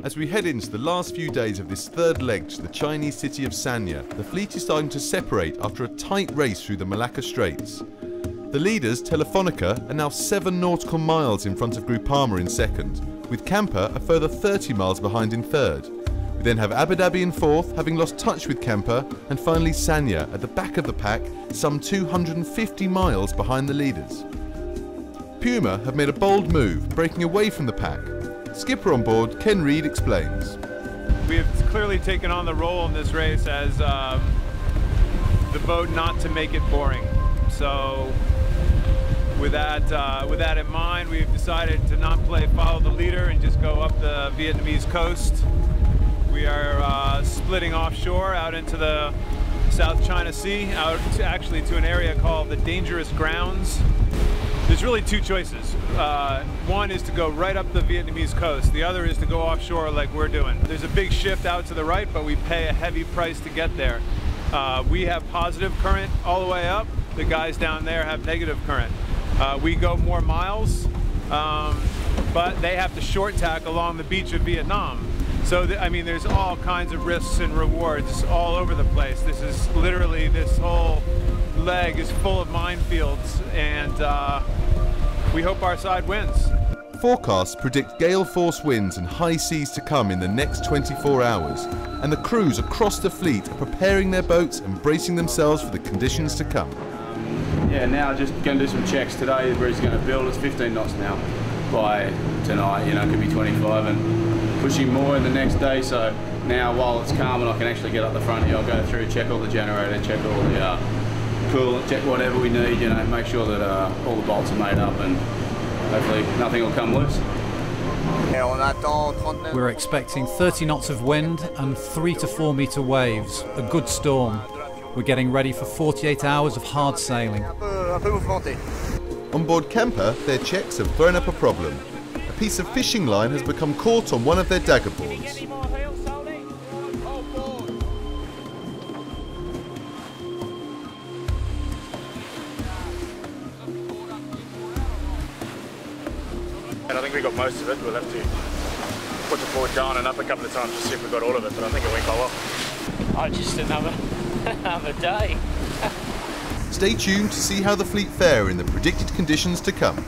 As we head into the last few days of this third leg to the Chinese city of Sanya, the fleet is starting to separate after a tight race through the Malacca Straits. The leaders, Telefonica, are now 7 nautical miles in front of Groupama in second, with Camper a further 30 miles behind in third. We then have Abu Dhabi in fourth, having lost touch with Camper, and finally Sanya at the back of the pack, some 250 miles behind the leaders. Puma have made a bold move, breaking away from the pack. Skipper on board, Ken Reed, explains. We have clearly taken on the role in this race as the boat not to make it boring. So with that in mind, we've decided to not play follow the leader and just go up the Vietnamese coast. We are splitting offshore out into the South China Sea, out actually to an area called the Dangerous Grounds. There's really 2 choices. One is to go right up the Vietnamese coast. The other is to go offshore like we're doing. There's a big shift out to the right, but we pay a heavy price to get there. We have positive current all the way up. The guys down there have negative current. We go more miles, but they have to short tack along the beach of Vietnam. So, I mean, there's all kinds of risks and rewards all over the place. This is literally, this whole leg is full of minefields, and we hope our side wins. Forecasts predict gale force winds and high seas to come in the next 24 hours, and the crews across the fleet are preparing their boats and bracing themselves for the conditions to come. Yeah, now just going to do some checks today. The breeze is going to build. It's 15 knots now. By tonight, you know, it could be 25 and pushing more in the next day. So now, while it's calm and I can actually get up the front here, I'll go through, check all the generator, check all the coolant, check whatever we need, you know, make sure that all the bolts are made up and hopefully nothing will come loose. We're expecting 30 knots of wind and 3 to 4 metre waves, a good storm. We're getting ready for 48 hours of hard sailing. On board Camper, their checks have thrown up a problem. A piece of fishing line has become caught on one of their dagger boards. And I think we got most of it. We'll have to put the board down and up a couple of times to see if we got all of it, but I think it went quite well. Oh, just another day. Stay tuned to see how the fleet fare in the predicted conditions to come.